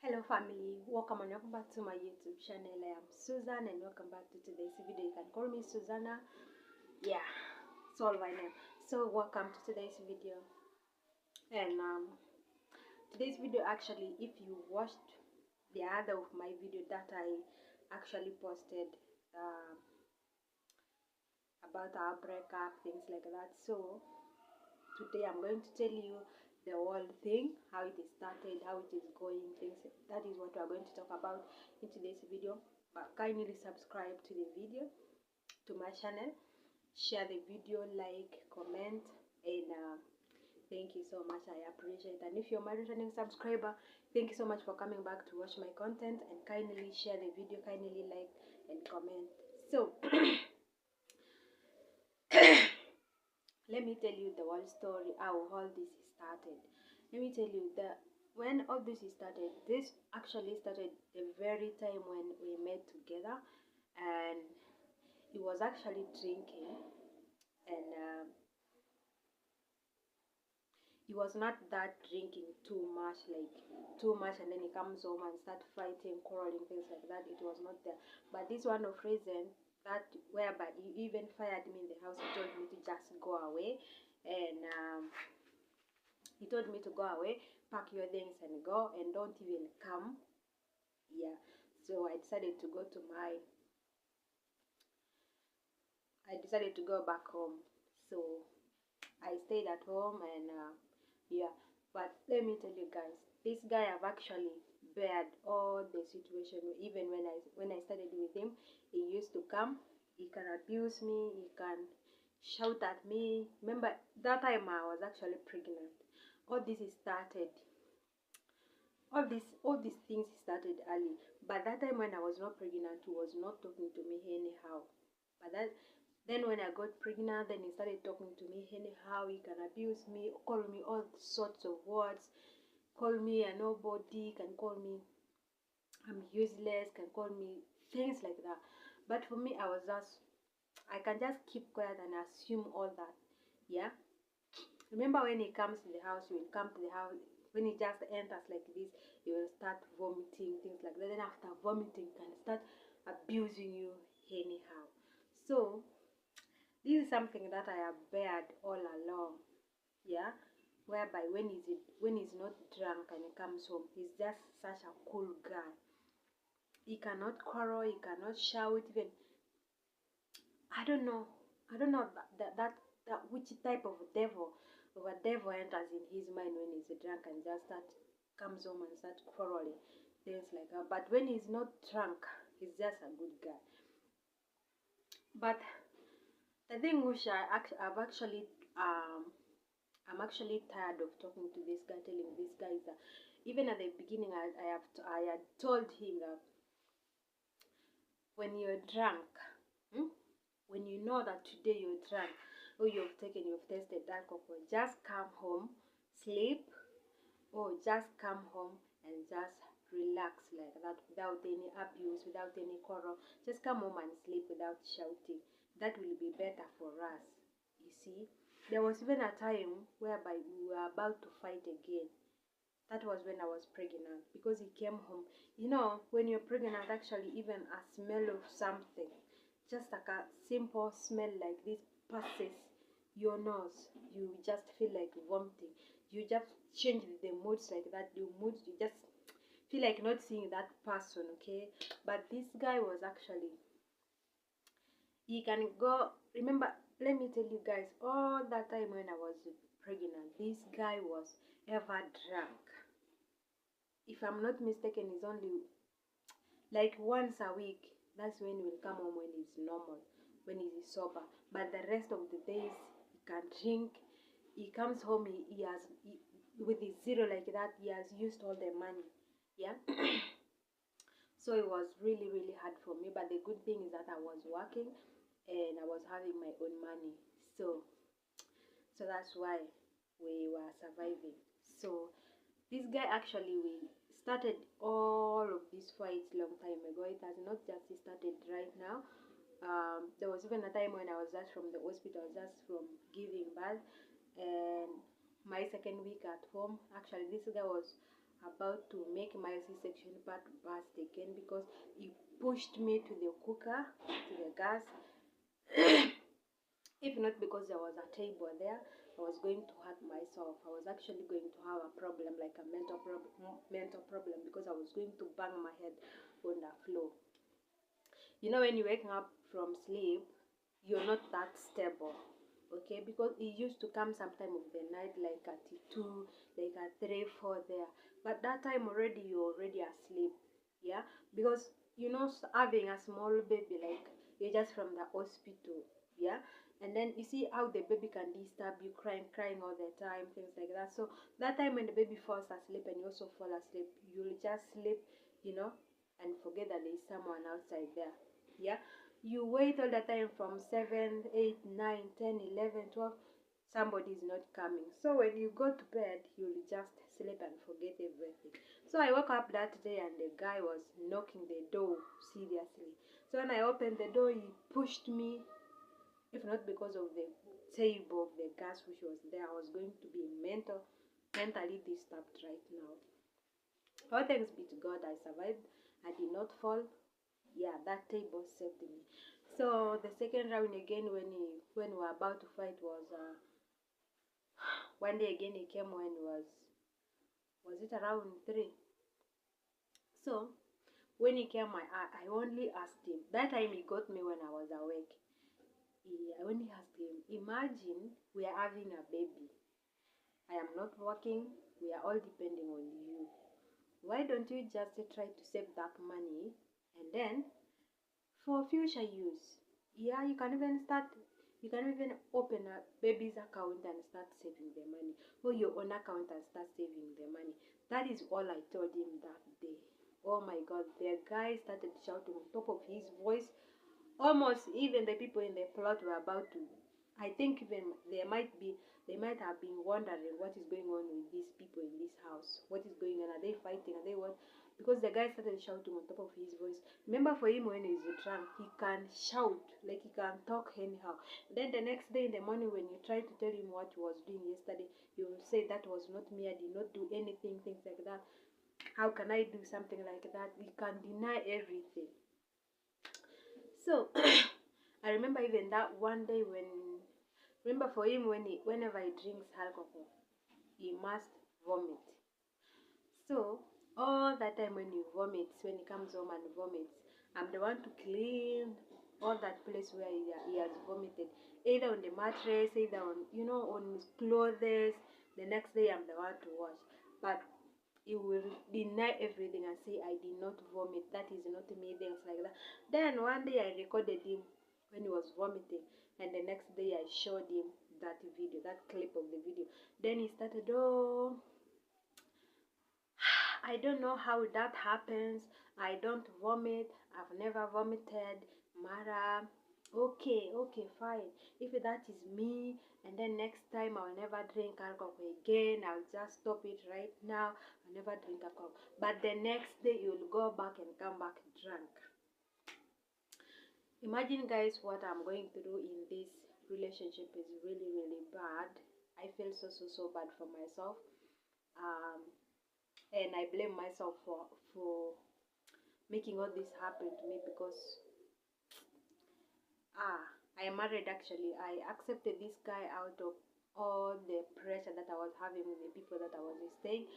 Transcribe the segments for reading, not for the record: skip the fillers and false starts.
Hello family, welcome and welcome back to my YouTube channel. I am Susan and welcome back to today's video. You can call me Susanna. Yeah, it's all my name. So welcome to today's video. And today's video, actually, if you watched the other of my video that I actually posted about our breakup, things like that. So today I'm going to tell you the whole thing, how it is started, how it is going, things that is what we are going to talk about in today's video. But kindly subscribe to the video, to my channel, share the video, like, comment, and thank you so much. I appreciate it. And if you're my returning subscriber, thank you so much for coming back to watch my content, and kindly share the video, kindly like and comment. So let me tell you the whole story, how all this started. Let me tell you that when all this started, this actually started the very time when we met together, and he was actually drinking, and he was not that drinking too much, and then he comes home and start fighting, quarreling, things like that. It was not there. But this one of reason that whereby he even fired me in the house. He told me to just go away, and he told me to go away, pack your things and go, and don't even come. Yeah, so I decided to go back home. So I stayed at home, and yeah. But let me tell you guys, this guy have actually bared all the situation. Even when I started with him, he used to come, he can abuse me, he can shout at me. Remember that time I was actually pregnant. All this started, all these things started early. But that time when I was not pregnant, he was not talking to me anyhow. But then when I got pregnant, then he started talking to me anyhow. He can abuse me, call me all sorts of words, call me a nobody, can call me I'm useless, can call me things like that. But for me, I can just keep quiet and assume all that. Yeah. Remember when he comes to the house, he will come to the house. When he just enters like this, he will start vomiting, things like that. Then after vomiting, he can start abusing you anyhow. So this is something that I have bared all along. Yeah. Whereby when he's not drunk and he comes home, he's just such a cool guy. He cannot quarrel, he cannot shout, even I don't know that which type of a devil enters in his mind when he's drunk and just comes home and starts quarreling, things like that. But when he's not drunk, he's just a good guy. But the thing which I'm actually tired of talking to this guy, telling this guy that even at the beginning I had told him that when you're drunk, when you know that today you're drunk, or you've tested alcohol, just come home, sleep, or just come home and just relax like that, without any abuse, without any quarrel. Just come home and sleep without shouting. That will be better for us. You see, there was even a time whereby we were about to fight again. That was when I was pregnant, because he came home. You know, when you're pregnant, actually, even a smell of something, just like a simple smell like this, passes your nose, you just feel like vomiting. You just change the moods like that. You just feel like not seeing that person, okay? But this guy was actually, he can go. Remember, let me tell you guys, all that time when I was pregnant, this guy was ever drunk. If I'm not mistaken, it's only like once a week. That's when he'll come home when he's normal, when he's sober. But the rest of the days, he can drink. He comes home, with his zero like that, he has used all the money. Yeah. So it was really, really hard for me. But the good thing is that I was working and I was having my own money. So that's why we were surviving. So this guy actually, we started all of these fights long time ago. It has not just started right now. There was even a time when I was just from the hospital, just from giving birth, and my second week at home. Actually, this guy was about to make my C-section part burst again because he pushed me to the cooker, to the gas. If not because there was a table there, I was going to hurt myself. I was actually going to have a problem, like a mental problem, because I was going to bang my head on the floor. You know, when you're waking up from sleep, you're not that stable, okay? Because it used to come sometime of the night, like at 2, like at 3, 4 there. But that time already, you're already asleep, yeah? Because, you know, having a small baby, like, you're just from the hospital, yeah? And then you see how the baby can disturb you, crying all the time, things like that. So that time when the baby falls asleep and you also fall asleep, you'll just sleep, you know, and forget that there's someone outside there, yeah. You wait all the time from 7, 8, 9, 10, 11, 12. Somebody is not coming, so when you go to bed you'll just sleep and forget everything. So I woke up that day and the guy was knocking the door seriously. So when I opened the door, he pushed me. If not because of the table of the gas which was there, I was going to be mentally disturbed right now. All thanks be to God, I survived. I did not fall. Yeah, that table saved me. So the second round again, when we were about to fight, was one day again. He came when was it around 3? So when he came, I only asked him. That time he got me when I was awake. I only asked him, imagine we are having a baby. I am not working. We are all depending on you. Why don't you just try to save that money and then for future use? Yeah, you can even open a baby's account and start saving the money, or your own account and start saving the money. That is all I told him that day. Oh my God, the guy started shouting on top of his voice. Almost even the people in the plot were about to, I think even they might have been wondering what is going on with these people in this house. What is going on? Are they fighting? Are they what? Because the guy started shouting on top of his voice. Remember, for him, when he's drunk, he can shout, like he can talk anyhow. Then the next day in the morning, when you try to tell him what he was doing yesterday, he will say that was not me. I did not do anything, things like that. How can I do something like that? He can deny everything. So I remember even that one day remember for him, whenever he drinks alcohol, he must vomit. So all that time when he vomits, when he comes home and vomits, I'm the one to clean all that place where he has vomited, either on the mattress, either on, on his clothes. The next day I'm the one to wash. But he will deny everything and say, I did not vomit, that is not me, things like that. Then one day I recorded him when he was vomiting, and the next day I showed him that video, that clip of the video. Then he started, oh, I don't know how that happens. I don't vomit. I've never vomited. Mara, okay, fine. If that is me, and then next time I'll never drink alcohol again. I'll just stop it right now. I'll never drink alcohol. But the next day you'll go back and come back drunk. Imagine, guys, what I'm going through in this relationship is really, really bad. I feel so bad for myself. And I blame myself for making all this happen to me, because I am married. Actually, I accepted this guy out of all the pressure that I was having with the people that I was staying,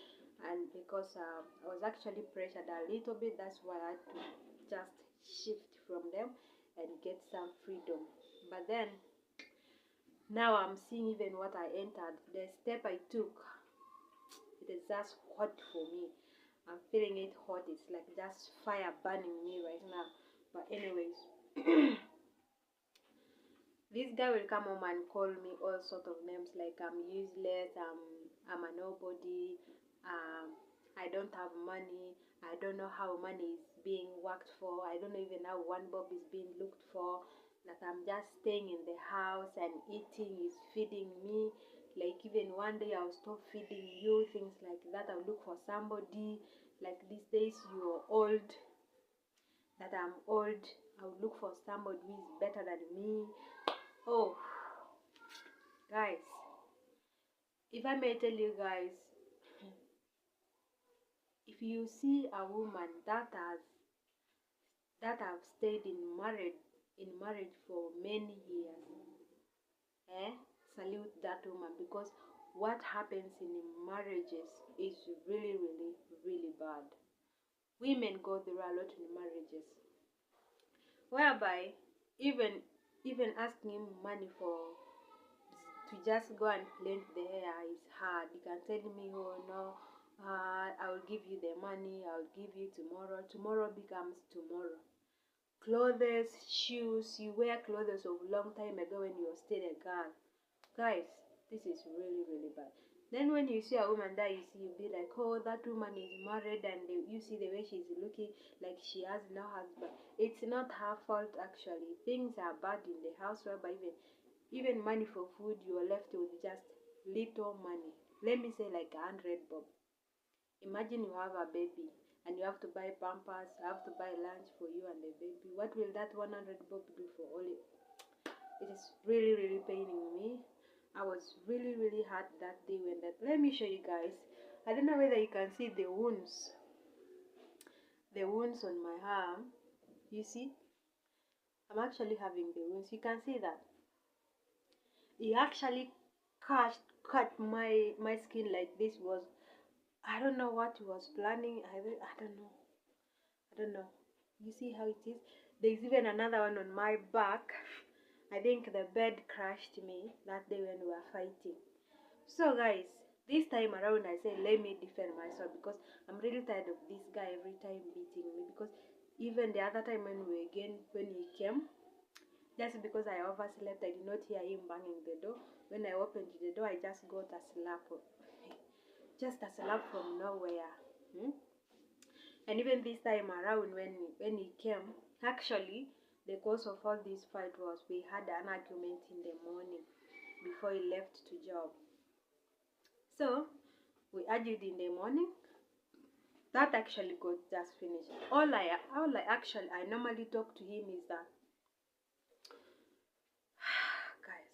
and because I was actually pressured a little bit, that's why I had to just shift from them and get some freedom. But then now I'm seeing even what I entered, the step I took. It is just hot for me. I'm feeling it hot. It's like just fire burning me right now. But anyways, this guy will come home and call me all sort of names, like I'm useless, I'm a nobody, I don't have money, I don't know how money is being worked for, I don't know even how one bob is being looked for, that I'm just staying in the house and eating is feeding me. Like even one day I'll stop feeding you, things like that. I'll look for somebody, like these days you're old, that I'm old, I'll look for somebody who is better than me. Oh, guys, if I may tell you guys, if you see a woman that have stayed in marriage for many years, eh, salute that woman, because what happens in marriages is really, really, really bad. Women go through a lot in marriages, whereby even even asking him money for to just go and lend the hair is hard. You can tell me, oh no, I will give you the money, I will give you tomorrow. Tomorrow becomes tomorrow. Clothes, shoes, you wear clothes of long time ago when you were still a girl. Guys, this is really, really bad. Then when you see a woman that you see, you be like, oh, that woman is married, and you see the way she's looking like she has no husband. It's not her fault actually. Things are bad in the house, whereby even money for food, you are left with just little money. Let me say like 100 bob. Imagine you have a baby and you have to buy pampers, you have to buy lunch for you and the baby. What will that 100 bob do for all it? It is really, really paining me. I was really, really hurt that day when that. Let me show you guys. I don't know whether you can see the wounds. The wounds on my arm. You see? I'm actually having the wounds. You can see that. He actually cut my skin like this. Was, I don't know what he was planning. I don't know. You see how it is? There's even another one on my back. I think the bed crushed me that day when we were fighting. So guys, this time around I said let me defend myself, because I'm really tired of this guy every time beating me. Because even the other time when he came, just because I overslept, I did not hear him banging the door. When I opened the door, I just got a slap. Just a slap from nowhere. And even this time around when he came, actually, the cause of all this fight was we had an argument in the morning before he left to job. So, we argued in the morning. That actually got just finished. I normally talk to him is that, guys,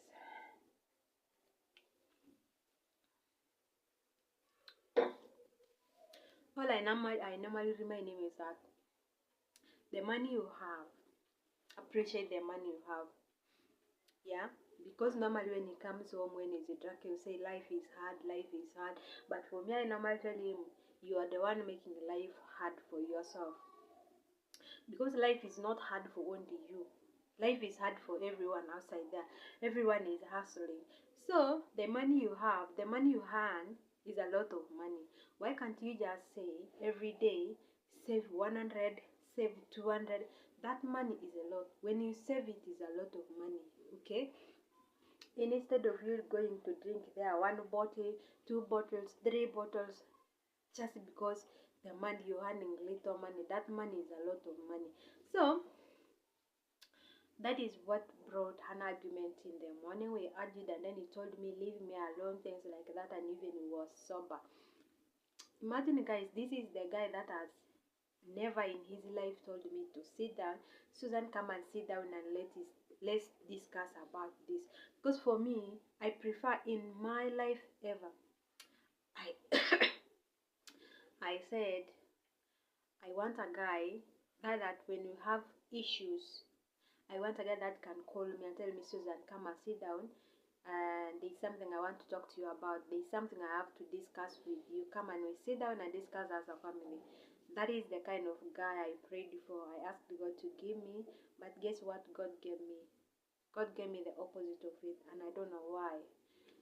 I normally remind him is that the money you have, appreciate the money you have. Yeah, because normally when he comes home, when he's drunk, he'll say life is hard, life is hard. But for me, I normally tell him you are the one making life hard for yourself, because life is not hard for only you. Life is hard for everyone outside there. Everyone is hustling. So the money you have, the money you earn is a lot of money. Why can't you just say every day save 100, save 200? That money is a lot. When you save it is a lot of money. Okay? And instead of you going to drink there 1 bottle, 2 bottles, 3 bottles, just because the money you're earning little money, that money is a lot of money. So that is what brought an argument in the morning. We argued and then he told me leave me alone, things like that, and even he was sober. Imagine guys, this is the guy that has never in his life told me to sit down. Susan, come and sit down and let's discuss about this. Because for me, I prefer in my life ever, I I said I want a guy that when you have issues, I want a guy that can call me and tell me, Susan, come and sit down, and there's something I want to talk to you about. There's something I have to discuss with you. Come and we sit down and discuss as a family. That is the kind of guy I prayed for. I asked God to give me, but guess what God gave me? God gave me the opposite of it, and I don't know why.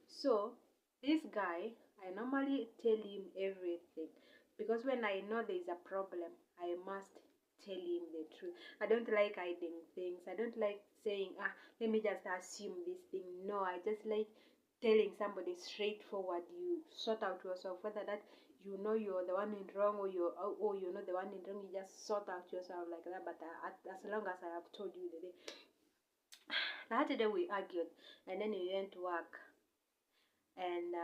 So this guy, I normally tell him everything, because when I know there is a problem, I must tell him the truth. I don't like hiding things. I don't like saying, let me just assume this thing. No, I just like telling somebody straightforward. You sort out yourself, whether that you know you're the one in wrong, or you're the one in wrong. You just sort out yourself like that. But as long as I have told you the day, that day we argued, and then we went to work, and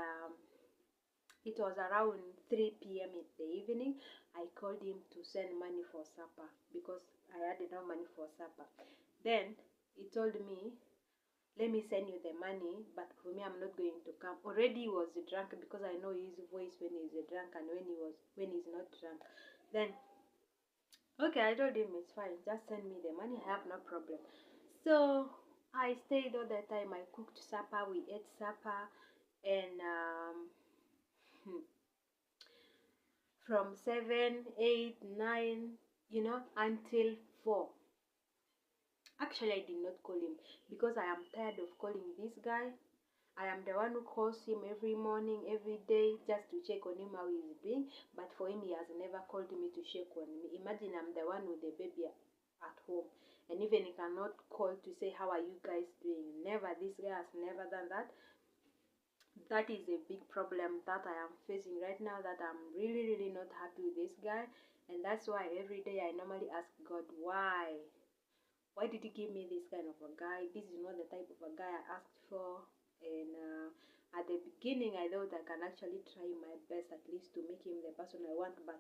it was around 3 p.m. in the evening. I called him to send money for supper because I had no money for supper. Then he told me, let me send you the money, but for me, I'm not going to come. Already he was drunk, because I know his voice when he's drunk and when he's not drunk. Then, okay, I told him it's fine. Just send me the money. I have no problem. So I stayed all the time. I cooked supper. We ate supper, and from 7, 8, 9, until 4. Actually, I did not call him because I am tired of calling this guy. I am the one who calls him every morning, every day, just to check on him how he's doing. But for him, he has never called me to check on me. Imagine I'm the one with the baby at home. And even he cannot call to say, how are you guys doing? Never. This guy has never done that. That is a big problem that I am facing right now, that I'm really, really not happy with this guy. And that's why every day I normally ask God, why? Why did he give me this kind of a guy? This is not the type of a guy I asked for. And at the beginning, I thought I can actually try my best at least to make him the person I want, but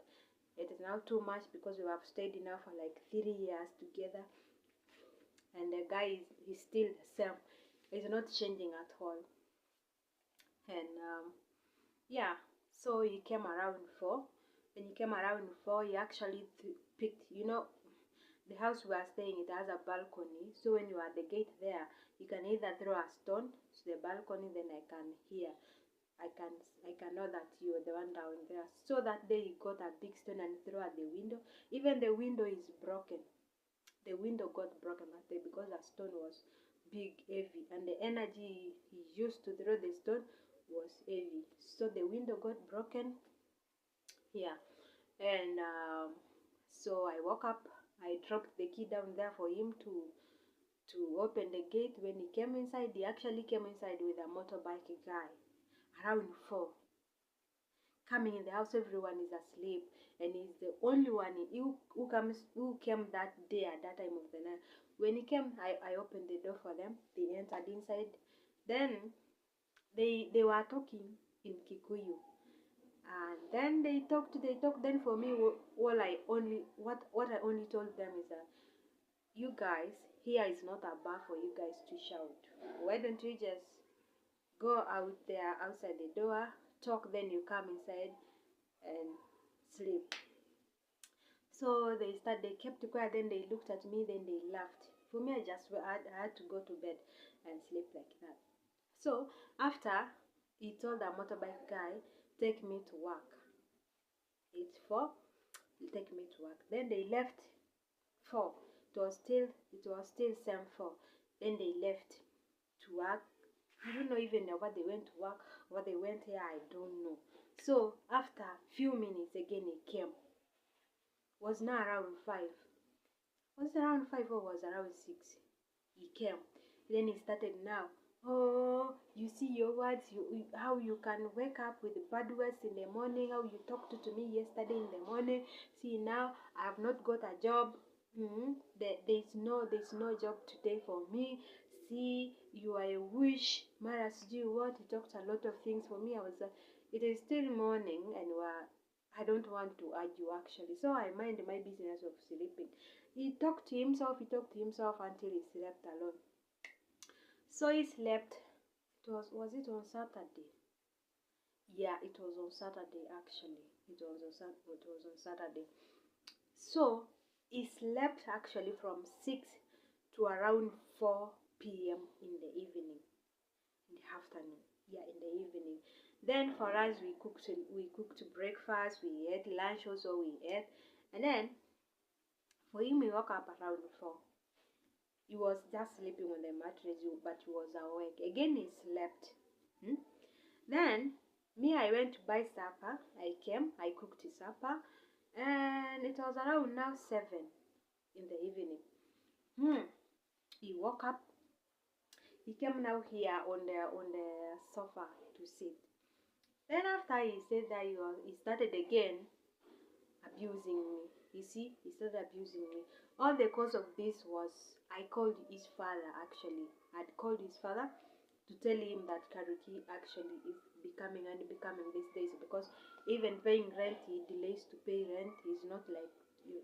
it is now too much because we have stayed now for like 3 years together, and the guy is still the same. He's not changing at all. And yeah, so he came around 4. When he came around 4, he actually picked, the house we are staying, it has a balcony. So when you are at the gate there, you can either throw a stone to the balcony, then I can hear. I can know that you are the one down there. So that day he got a big stone and threw at the window. Even the window is broken. The window got broken that day because the stone was big, heavy, and the energy he used to throw the stone was heavy. So the window got broken. Yeah. And so I woke up. I dropped the key down there for him to open the gate. When he came inside, he actually came inside with a motorbike guy around 4. Coming in the house, everyone is asleep, and he's the only one who came that day at that time of the night. When he came, I opened the door for them. They entered inside. Then they were talking in Kikuyu. And then they talked. Then for me, what I only told them is that, you guys, here is not a bar for you guys to shout. Why don't you just go out there outside the door, talk, then you come inside and sleep. So they kept quiet, then they looked at me, then they laughed. For me, I had to go to bed and sleep like that. So after, he told the motorbike guy, take me to work. It's 4, take me to work. Then they left 4. It was still same 4. Then they left to work. I don't know even what they went to work, what they went here, I don't know. So after few minutes again he came. Was now around 5. Was it around 5 or was around 6? He came. Then he started now. Oh, you see your words, how you can wake up with bad words in the morning, how you talked to me yesterday in the morning. See, now I have not got a job. There's no job today for me. See, you are a wish. Mara, do what? He talked a lot of things for me. It is still morning, and I don't want to argue actually. So I mind my business of sleeping. He talked to himself until he slept alone. So he slept. Was it on Saturday? Yeah, it was on Saturday actually. It was on Saturday. So he slept actually from 6 to around 4 p.m. in the evening, in the afternoon. Yeah, in the evening. Then for us, we cooked breakfast. We ate lunch also. We ate, and then for him, he woke up around 4. He was just sleeping on the mattress, but he was awake. Again, he slept. Then, me, I went to buy supper. I came, I cooked his supper, and it was around now 7 in the evening. He woke up. He came now here on the sofa to sit. Then after he said that, he started again abusing me. You see, he started abusing me. All the cause of this was, I called his father actually. I'd called his father to tell him that Karuki actually is becoming these days, because even paying rent, he delays to pay rent. He's not like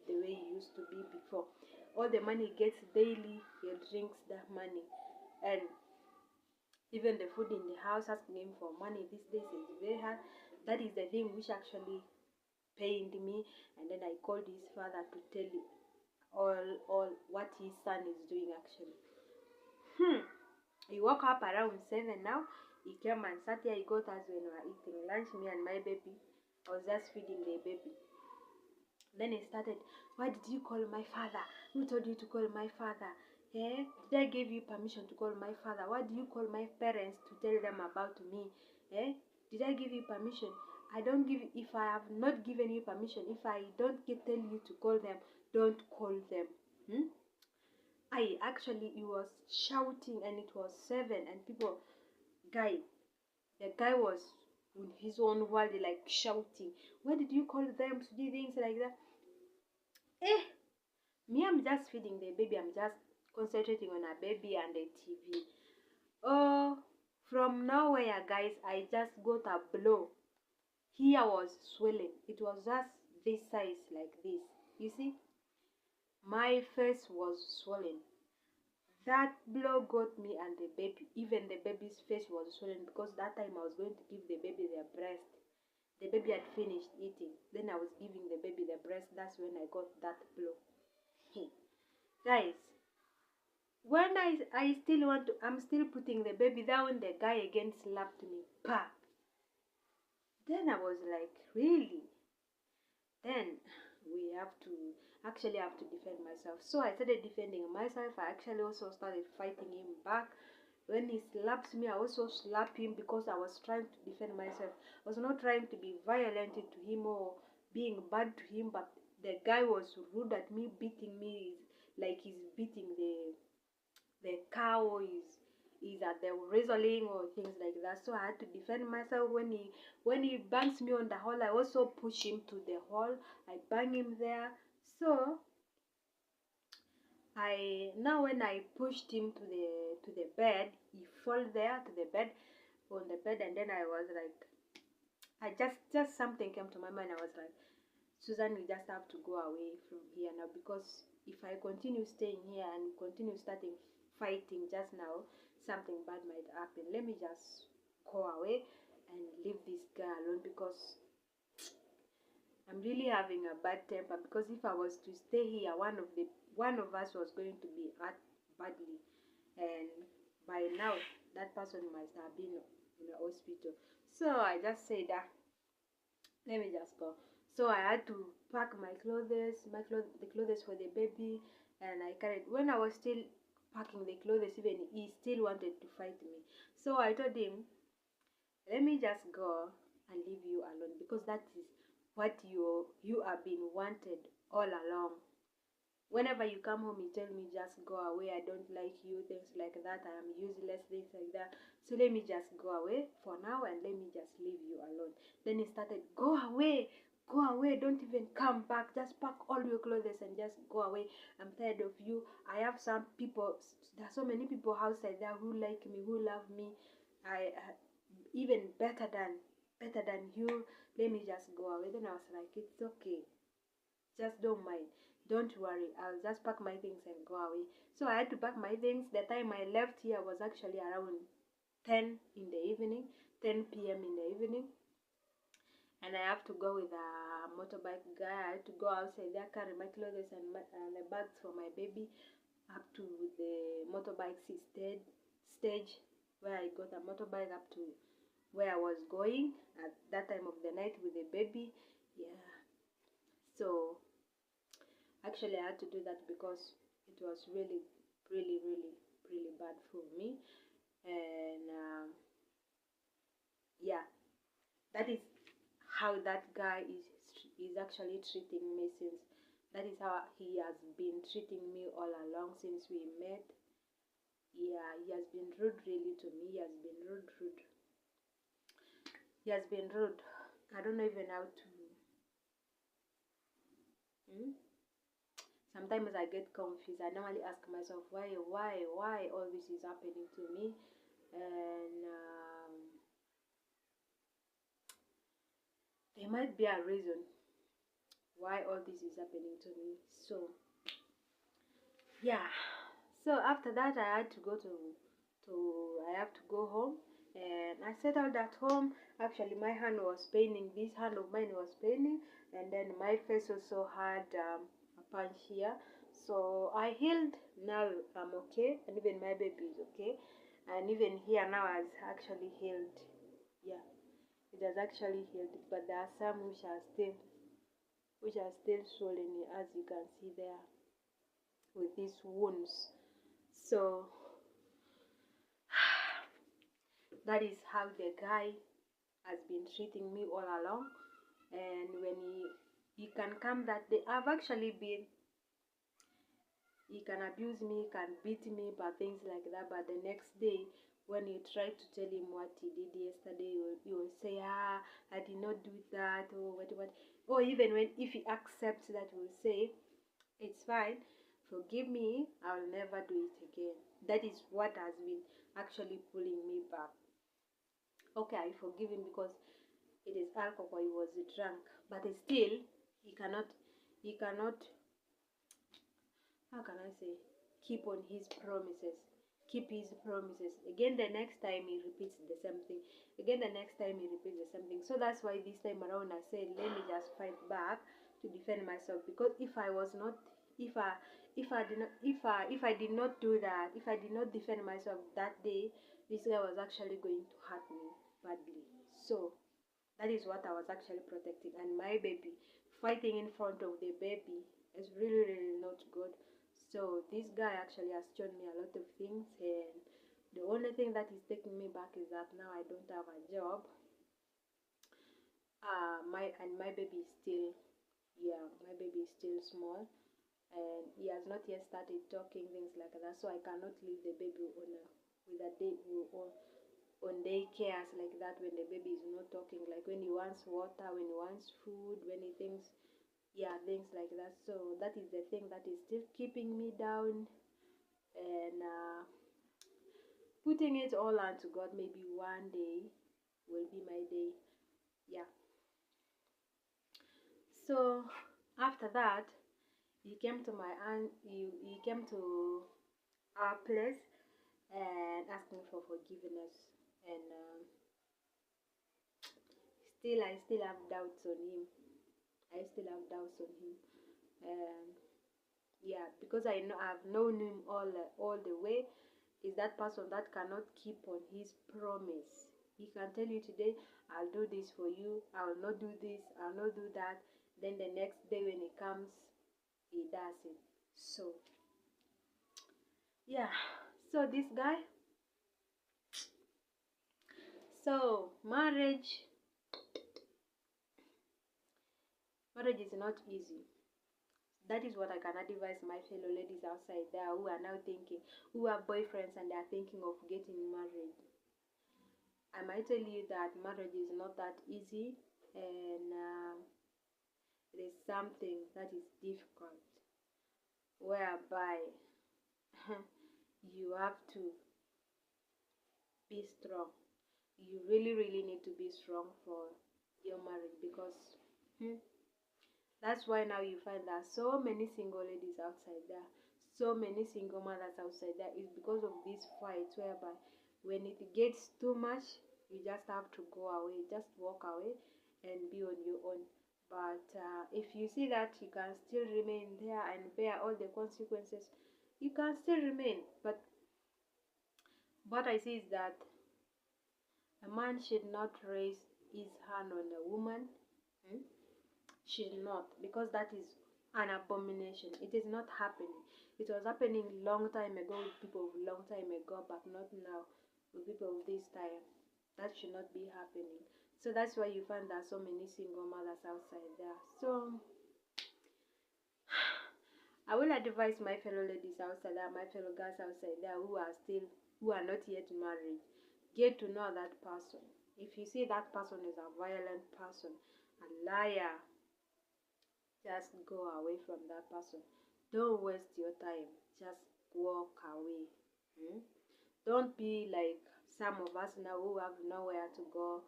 the way he used to be before. All the money he gets daily, he drinks that money. And Even the food in the house, asking him for money these days is very hard. That is the thing which actually pained me. And then I called his father to tell him all what his son is doing actually. He woke up around 7 now. He came and sat here. He got us when we were eating lunch, me and my baby. I was just feeding the baby. Then he started, why did you call my father? Who told you to call my father? Eh? Did I give you permission to call my father? Why do you call my parents to tell them about me? Eh? Did I give you permission? I don't give, if I have not given you permission, if I don't tell you to call them, don't call them. I actually, he was shouting, and it was 7, and people, the guy was in his own world, like shouting, why did you call them to do things like that? Me, I'm just feeding the baby. I'm just concentrating on a baby and the TV. Oh, from nowhere, guys, I just got a blow. Here was swelling. It was just this size, like this. You see? My face was swollen. That blow got me and the baby. Even the baby's face was swollen, because that time I was going to give the baby their breast. The baby had finished eating. Then I was giving the baby the breast. That's when I got that blow. Guys, when I still want to, I'm still putting the baby down, the guy again slapped me. Pa! Then I was like, really? Then we have to defend myself. So I started defending myself. I actually also started fighting him back. When he slaps me, I also slap him, because I was trying to defend myself. I was not trying to be violent to him or being bad to him, but the guy was rude at me, beating me like he's beating the cow, is at the wrestling or things like that. So I had to defend myself. When he bangs me on the hall, I also push him to the hall. I bang him there. So now when I pushed him to the bed, he fell there to the bed, on the bed, and then I was like, I just something came to my mind. I was like, Susan, we just have to go away from here now, because if I continue staying here and continue starting fighting just now, something bad might happen. Let me just go away and leave this guy alone, because I'm really having a bad temper. Because if I was to stay here, one of us was going to be hurt badly, and by now that person might have been in the hospital. So I just said that, let me just go. So I had to pack the clothes for the baby, and I carried. When I was still packing the clothes, even he still wanted to fight me. So I told him, let me just go and leave you alone, because that is what you have been wanted all along. Whenever you come home, you tell me just go away, I don't like you, things like that, I am useless, things like that. So let me just go away for now, and let me just leave you alone. Then he started, go away, don't even come back, just pack all your clothes and just go away. I'm tired of you. I have some people, there are so many people outside there who like me, who love me, I even better than you. Let me just go away. Then I was like, it's okay, just don't mind, don't worry, I'll just pack my things and go away. So I had to pack my things. The time I left here was actually around 10 in the evening, 10 p.m. in the evening, and I have to go with a motorbike guy. I had to go outside there, carry my clothes and the bags for my baby up to the motorbike stage where I got a motorbike up to where I was going at that time of the night with the baby. Yeah. So actually I had to do that because it was really, really, really, really bad for me. And yeah, that is how that guy is actually treating me, since that is how he has been treating me all along since we met. Yeah, he has been rude really to me. He has been rude. He has been rude. I don't know even how to. Sometimes I get confused. I normally ask myself why all this is happening to me, and there might be a reason why all this is happening to me. So yeah, so after that I had to go to I have to go home. And I settled at home. Actually, my hand was paining. This hand of mine was paining, and then my face also had a punch here. So I healed. Now I'm okay, and even my baby is okay, and even here now has actually healed. Yeah, it has actually healed, but there are some which are still swollen, as you can see there, with these wounds. So that is how the guy has been treating me all along. And when he can come that day, he can abuse me, he can beat me, but things like that. But the next day, when you try to tell him what he did yesterday, he will say, I did not do that, or what. Or even when if he accepts that, he will say, it's fine, forgive me, I'll never do it again. That is what has been actually pulling me back. Okay, I forgive him because it is alcohol, he was drunk, but still he cannot, how can I say, keep on his promises, keep his promises. Again, the next time he repeats the same thing. Again, the next time he repeats the same thing. So that's why this time around I said, let me just fight back to defend myself. Because if I was not, if I, if I did not, if I did not do that, if I did not defend myself that day, this guy was actually going to hurt me badly. So that is what I was actually protecting. And my baby, fighting in front of the baby is really, really not good. So this guy actually has shown me a lot of things, and the only thing that is taking me back is that now I don't have a job. My baby is still, yeah, my baby is still small, and he has not yet started talking, things like that. So I cannot leave the baby on a with a day on daycares like that when the baby is not talking, like when he wants water, when he wants food, when he thinks, yeah, things like that. So that is the thing that is still keeping me down, and putting it all onto God. Maybe one day will be my day. Yeah. So after that, he came to my aunt. He came to our place and asked me for forgiveness, and I still have doubts on him. I still have doubts on him. And yeah, because I've known him all the way. Is that person that cannot keep on his promise. He can tell you today, I'll do this for you, I'll not do this, I'll not do that. Then the next day when he comes, he does it. So yeah, so this guy, so marriage is not easy. That is what I can advise my fellow ladies outside there who are now thinking, who have boyfriends and they are thinking of getting married. I might tell you that marriage is not that easy, and it is something that is difficult, whereby you have to be strong. You really, really need to be strong for your marriage, because that's why now you find that so many single ladies outside there, so many single mothers outside there, is because of these fights, whereby when it gets too much, you just have to go away, just walk away and be on your own. But if you see that you can still remain there and bear all the consequences, you can still remain. But what I see is that a man should not raise his hand on a woman. Hmm? Should not, because that is an abomination. It is not happening. It was happening long time ago with people of long time ago, but not now with people of this time. That should not be happening. So that's why you find that so many single mothers outside there. So I will advise my fellow ladies outside there, my fellow girls outside there who are not yet married, get to know that person. If you see that person is a violent person, a liar, just go away from that person. Don't waste your time. Just walk away. Hmm? Don't be like some of us now who have nowhere to go,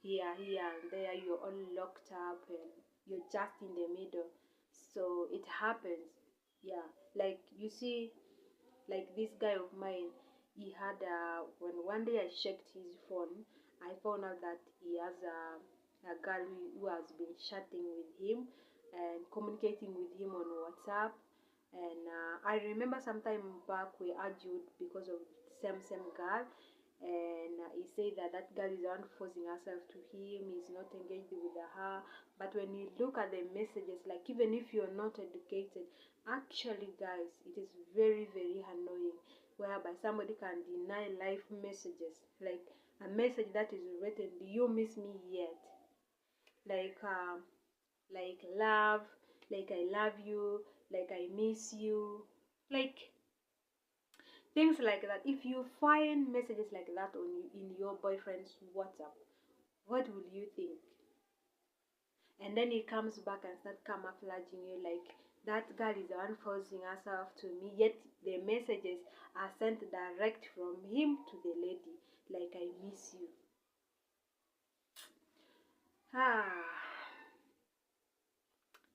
here, and there. You're all locked up and you're just in the middle. So it happens. Yeah, like you see, like this guy of mine, he had when one day I checked his phone, I found out that he has a girl who has been chatting with him and communicating with him on WhatsApp. And I remember some time back we argued because of same girl, and he said that that girl is the one forcing herself to him. He's not engaged with her. But when you look at the messages, like even if you're not educated, actually, guys, it is very annoying whereby somebody can deny life messages, like a message that is written, "Do you miss me yet?" Like love, like I love you, like I miss you, like things like that. If you find messages like that on you in your boyfriend's WhatsApp, what will you think? And then he comes back and start camouflaging you like that girl is the one forcing herself to me, yet the messages are sent direct from him to the lady, like I miss you. Ah,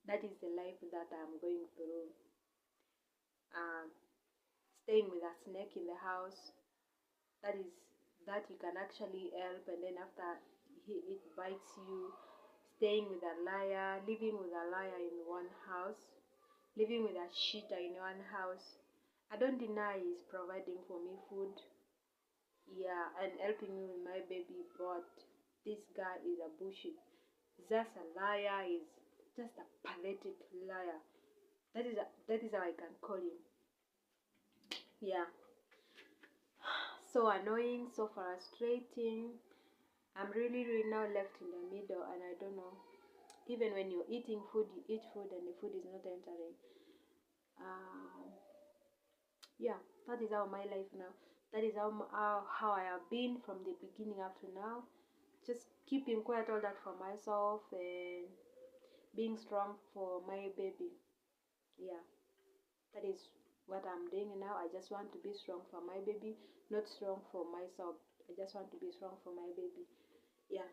that is the life that I'm going through. um Staying with a snake in the house, that is that you can actually help, and then after it bites you. Staying with a liar, living with a liar in one house, living with a cheater in one house. I don't deny he's providing for me food, yeah, and helping me with my baby, but this guy is a bullshit. He's just a liar. He's just a pathetic liar. That is how I can call him. Yeah, so annoying, so frustrating. I'm really now left in the middle, and I don't know. Even when you're eating food, you eat food and the food is not entering. um yeah, that is how my life now. That is how I have been from the beginning up to now. Just keeping quiet, all that for myself, and being strong for my baby. Yeah, that is what I'm doing now. I just want to be strong for my baby, not strong for myself. I just want to be strong for my baby. Yeah.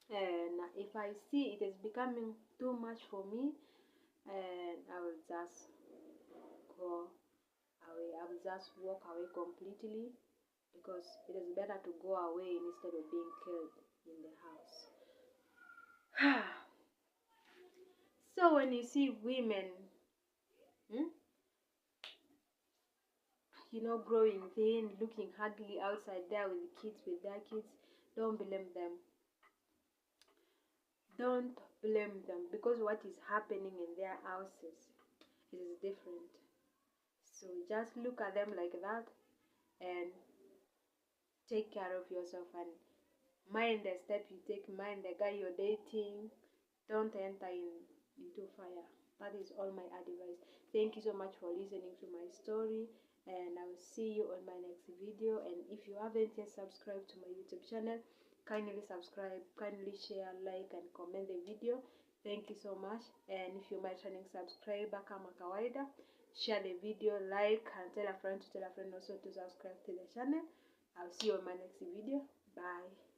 And if I see it is becoming too much for me, and I will just go away. I will just walk away completely, because it is better to go away instead of being killed in the house. So when you see women, hmm, growing thin, looking ugly outside there with their kids, don't blame them. Don't blame them, because what is happening in their houses is different. So just look at them like that and take care of yourself, and mind the step you take, mind the guy you're dating. Don't enter into fire. That is all my advice. Thank you so much for listening to my story, and I will see you on my next video. And if you haven't yet subscribed to my YouTube channel, kindly subscribe, kindly share, like, and comment the video. Thank you so much. And if you're my returning subscriber kama kawaida, share the video, like, and tell a friend to tell a friend also to subscribe to the channel. I'll see you on my next video. Bye.